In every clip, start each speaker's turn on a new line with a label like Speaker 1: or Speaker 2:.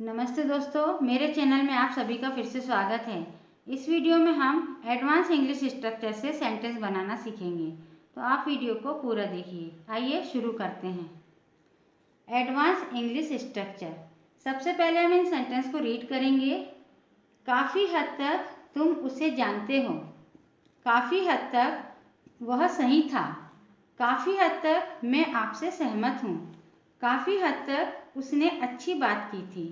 Speaker 1: नमस्ते दोस्तों, मेरे चैनल में आप सभी का फिर से स्वागत है। इस वीडियो में हम एडवांस इंग्लिश स्ट्रक्चर से सेंटेंस बनाना सीखेंगे, तो आप वीडियो को पूरा देखिए। आइए शुरू करते हैं। Advance English structure. सबसे पहले हम इन सेंटेंस को रीड करेंगे। काफ़ी हद तक तुम उसे जानते हो। काफ़ी हद तक वह सही था। काफ़ी हद तक मैं आपसे सहमत हूँ। काफ़ी हद तक उसने अच्छी बात की थी।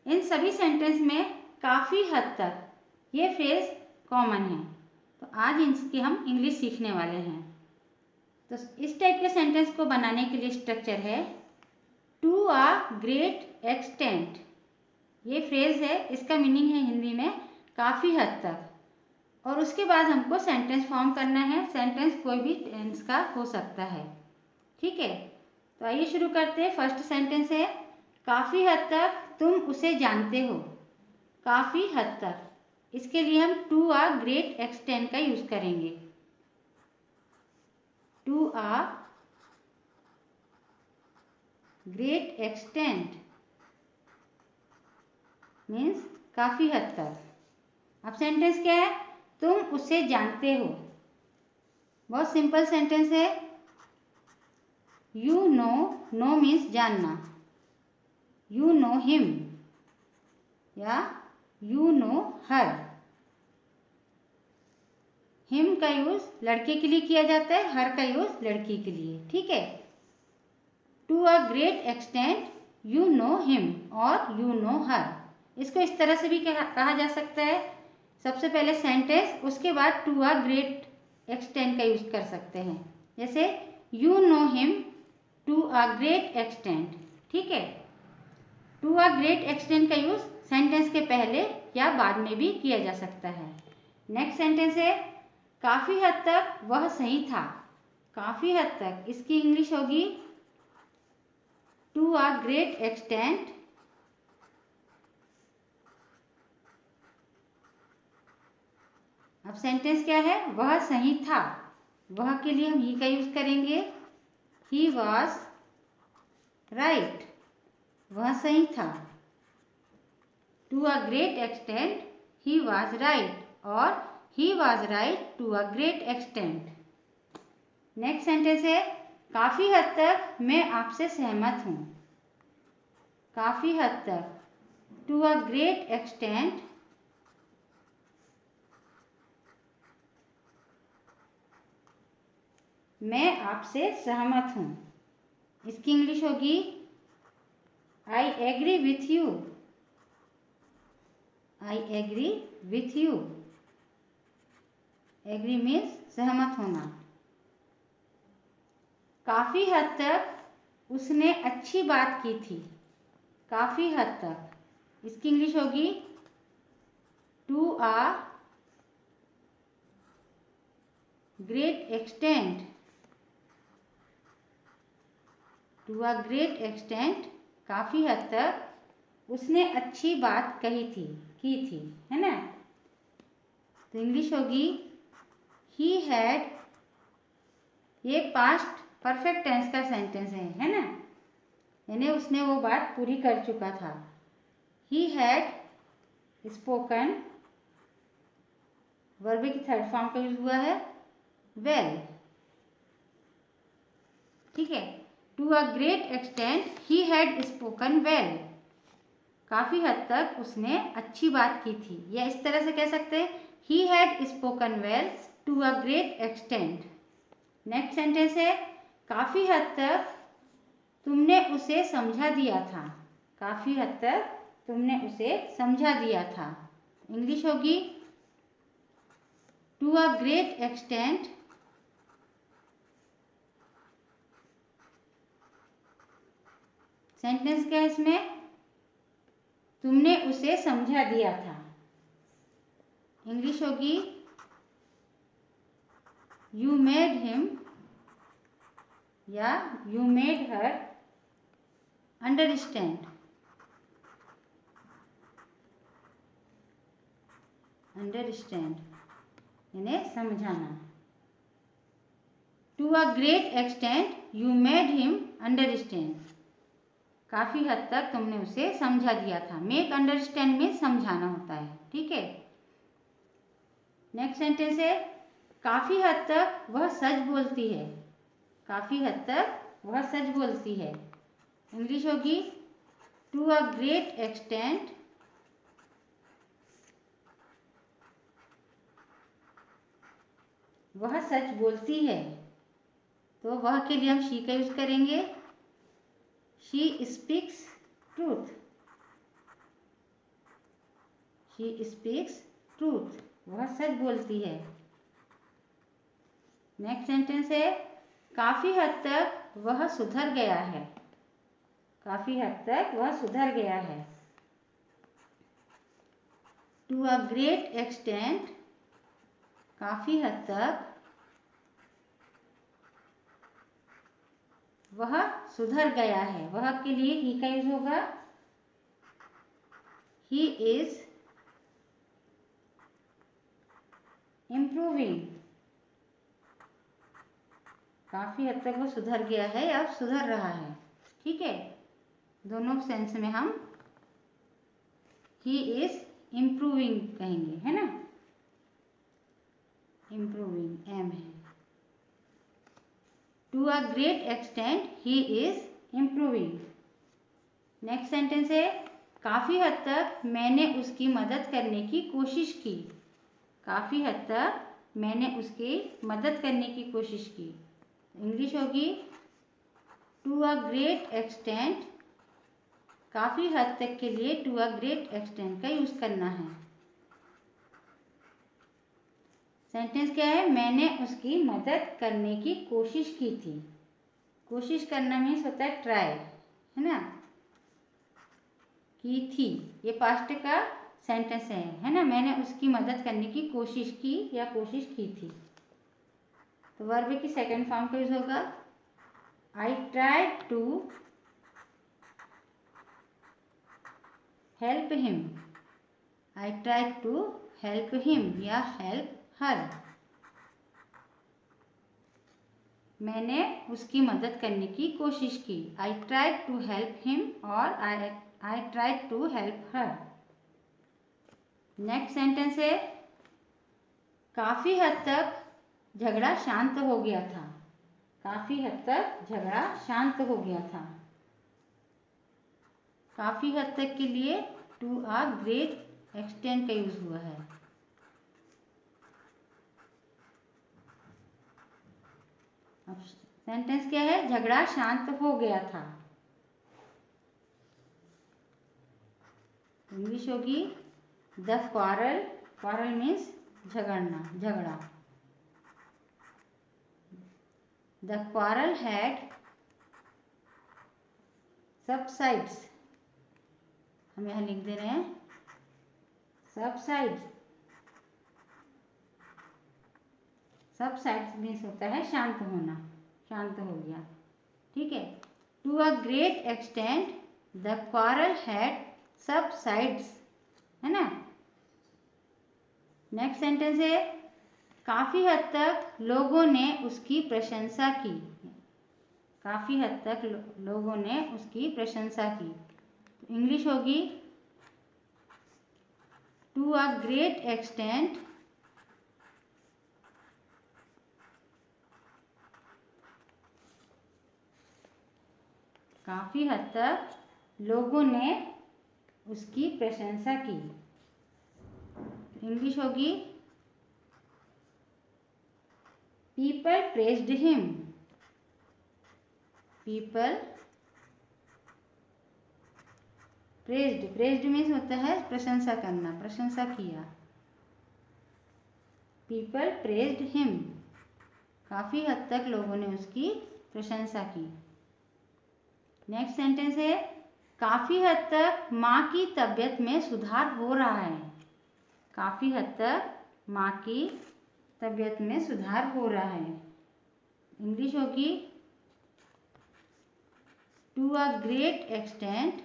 Speaker 1: इन सभी सेंटेंस में काफ़ी हद तक ये फ्रेज कॉमन है, तो आज इसकी हम इंग्लिश सीखने वाले हैं। तो इस टाइप के सेंटेंस को बनाने के लिए स्ट्रक्चर है टू अ ग्रेट एक्सटेंट। ये फ्रेज है, इसका मीनिंग है हिंदी में काफ़ी हद तक, और उसके बाद हमको सेंटेंस फॉर्म करना है। सेंटेंस कोई भी टेंस का हो सकता है, ठीक है। तो आइए शुरू करते हैं। फर्स्ट सेंटेंस है काफ़ी हद तक तुम उसे जानते हो। काफ़ी हद तक, इसके लिए हम टू अ ग्रेट एक्सटेंट का यूज करेंगे। To a great extent means काफ़ी हद तक। अब सेंटेंस क्या है? तुम उसे जानते हो। बहुत सिंपल सेंटेंस है। यू नो, नो मीन्स जानना। यू नो हिम या यू नो हर। हिम का यूज लड़के के लिए किया जाता है, हर का यूज लड़की के लिए, ठीक है। To a great extent you know him और यू नो हर। इसको इस तरह से भी कहा जा सकता है। सबसे पहले सेंटेंस, उसके बाद टू अ ग्रेट एक्सटेंट का यूज कर सकते हैं। जैसे you know him to a great extent, ठीक है। टू अ ग्रेट एक्सटेंट का यूज सेंटेंस के पहले या बाद में भी किया जा सकता है। नेक्स्ट सेंटेंस है काफ़ी हद तक वह सही था। काफ़ी हद तक, इसकी इंग्लिश होगी टू अ ग्रेट एक्सटेंट अब सेंटेंस क्या है? वह सही था। वह के लिए हम ही का यूज करेंगे। He was right. वह सही था। To a great extent he was right, और he was right to a great extent. Next sentence है काफ़ी हद तक मैं आपसे सहमत हूँ। काफ़ी हद तक, टू अ ग्रेट एक्सटेंट मैं आपसे सहमत हूँ। इसकी इंग्लिश होगी I agree with you. I agree with you. Agree means सहमत होना। काफ़ी हद तक उसने अच्छी बात की थी। काफ़ी हद तक, इसकी इंग्लिश होगी to a great extent. To a great extent, काफ़ी हद तक उसने अच्छी बात की थी, है ना। तो इंग्लिश होगी ही हैड। ये पास्ट परफेक्ट टेंस का सेंटेंस है ना, यानी उसने वो बात पूरी कर चुका था। ही हैड स्पोकन, वर्ब की थर्ड फॉर्म का यूज हुआ है वेल, ठीक है। To a great extent he had spoken well. काफ़ी हद तक उसने अच्छी बात की थी, या इस तरह से कह सकते हैं he had spoken well to a great extent. Next sentence है काफ़ी हद तक तुमने उसे समझा दिया था। काफ़ी हद तक तुमने उसे समझा दिया था। इंग्लिश होगी to a great extent sentence क्या है इसमें? तुमने उसे समझा दिया था। इंग्लिश होगी यू मेड हिम या you made her understand. Understand यानी समझाना। To a great extent you made him understand. काफ़ी हद तक तुमने उसे समझा दिया था। मेक अंडरस्टैंड में समझाना होता है, ठीक है। नेक्स्ट सेंटेंस है काफ़ी हद तक वह सच बोलती है। काफ़ी हद तक वह सच बोलती है। इंग्लिश होगी टू अ ग्रेट एक्सटेंट वह सच बोलती है। तो वह के लिए हम शी का यूज करेंगे। She speaks truth. She speaks truth, वह सच बोलती है। नेक्स्ट सेंटेंस है काफ़ी हद तक वह सुधर गया है। काफ़ी हद तक वह सुधर गया है। टू अ ग्रेट एक्सटेंट, काफ़ी हद तक वह सुधर गया है। वह के लिए ही का यूज होगा। ही इज इम्प्रूविंग। काफ़ी हद तक वो सुधर गया है, अब सुधर रहा है, ठीक है। दोनों सेंस में हम ही इज इम्प्रूविंग कहेंगे, है ना। इम्प्रूविंग एम है। To a great extent he is improving. Next sentence है काफ़ी हद तक मैंने उसकी मदद करने की कोशिश की। काफ़ी हद तक मैंने उसकी मदद करने की कोशिश की। इंग्लिश होगी टू अ ग्रेट एक्सटेंट, काफ़ी हद तक के लिए टू अ ग्रेट एक्सटेंट का यूज़ करना है। सेंटेंस क्या है, मैंने उसकी मदद करने की कोशिश की थी। कोशिश करना मीन्स होता है ट्राई, है ना। की थी, ये पास्ट का सेंटेंस है ना। मैंने उसकी मदद करने की कोशिश की या कोशिश की थी। तो वर्ब की सेकंड फॉर्म का यूज होगा I tried to help him. I tried to help him या हेल्प हर। मैंने उसकी मदद करने की कोशिश की। I tried to help him और I tried to help her. Next sentence है काफ़ी हद तक झगड़ा शांत हो गया था। काफ़ी हद तक झगड़ा शांत हो गया था। काफ़ी हद तक के लिए टू अ ग्रेट एक्सटेंट का यूज हुआ है। अब सेंटेंस क्या है, झगड़ा शांत हो गया था। इंग्लिश होगी द क्वारल। क्वारल मीन्स झगड़ना, झगड़ा। The quarrel had subsides. हम यहाँ लिख दे रहे हैं सबसाइड्स। सबसाइड्स मीन्स होता है शांत होना, शांत हो गया, ठीक है। To a great extent the quarrel had subsides, है ना। नेक्स्ट सेंटेंस है काफ़ी हद तक लोगों ने उसकी प्रशंसा की। काफ़ी हद तक लोगों ने उसकी प्रशंसा की। इंग्लिश होगी टू अ ग्रेट एक्सटेंट काफ़ी हद तक लोगों ने उसकी प्रशंसा की। इंग्लिश होगी people praised him. People praised, praised means होता है प्रशंसा करना, प्रशंसा किया। पीपल प्रेज्ड हिम, काफ़ी हद तक लोगों ने उसकी प्रशंसा की। नेक्स्ट सेंटेंस है काफ़ी हद तक माँ की तबीयत में सुधार हो रहा है। काफ़ी हद तक माँ की तबीयत में सुधार हो रहा है। इंग्लिश होगी to a great extent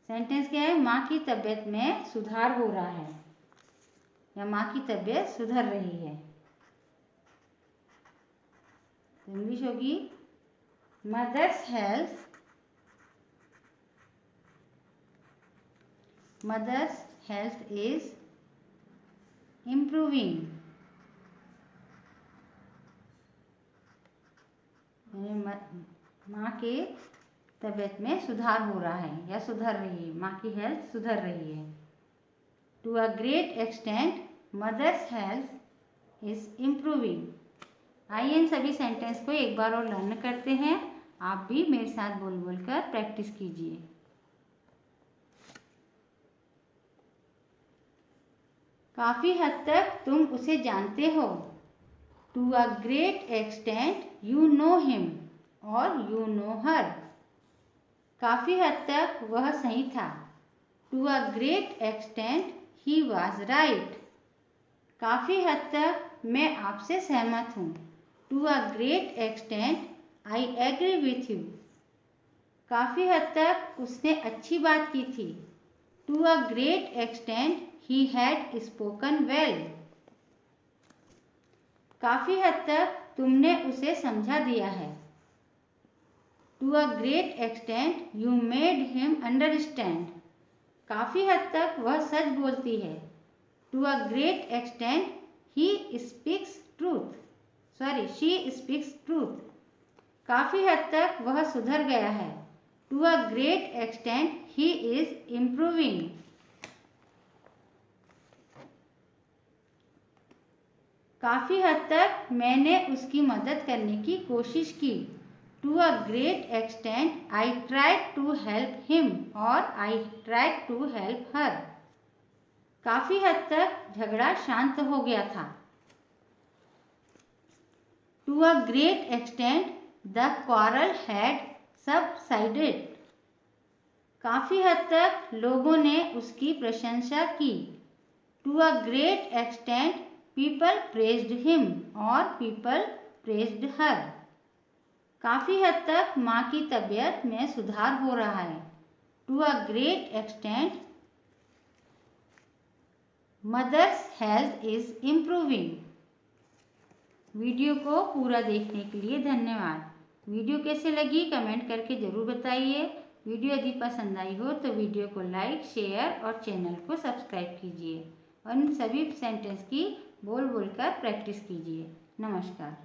Speaker 1: sentence क्या है, माँ की तबीयत में सुधार हो रहा है या माँ की तबीयत सुधर रही है। तो इंग्लिश होगी मदर्स हेल्थ इज इम्प्रूविंग। माँ के तबीयत में सुधार हो रहा है या सुधर रही है, माँ की हेल्थ सुधर रही है। To a great extent mother's health is improving. आइए इन सभी सेंटेंस को एक बार और लर्न करते हैं। आप भी मेरे साथ बोल बोल कर प्रैक्टिस कीजिए। काफ़ी हद तक तुम उसे जानते हो। To a great extent you know him और यू नो हर। काफ़ी हद तक वह सही था। To a great extent he was right. काफ़ी हद तक मैं आपसे सहमत हूँ। To a great extent I agree with you. काफ़ी हद तक उसने अच्छी बात की थी। To a great extent he had spoken well. काफ़ी हद तक तुमने उसे समझा दिया है। To a great extent you made him understand. काफ़ी हद तक वह सच बोलती है। To a great extent she speaks truth. काफ़ी हद तक वह सुधर गया है। To a great extent he is improving. काफ़ी हद तक मैंने उसकी मदद करने की कोशिश की। To a great extent I tried to help him और I tried to help her. काफ़ी हद तक झगड़ा शांत हो गया था। To a great extent the quarrel had subsided. काफ़ी हद तक लोगों ने उसकी प्रशंसा की। To a great extent people praised him और पीपल प्रेज्ड हर। काफ़ी हद तक माँ की तबीयत में सुधार हो रहा है। To a great extent mother's health is improving. Video को पूरा देखने के लिए धन्यवाद। वीडियो कैसे लगी कमेंट करके ज़रूर बताइए। वीडियो यदि पसंद आई हो तो वीडियो को लाइक, शेयर और चैनल को सब्सक्राइब कीजिए और इन सभी सेंटेंस की बोल बोल कर प्रैक्टिस कीजिए। नमस्कार।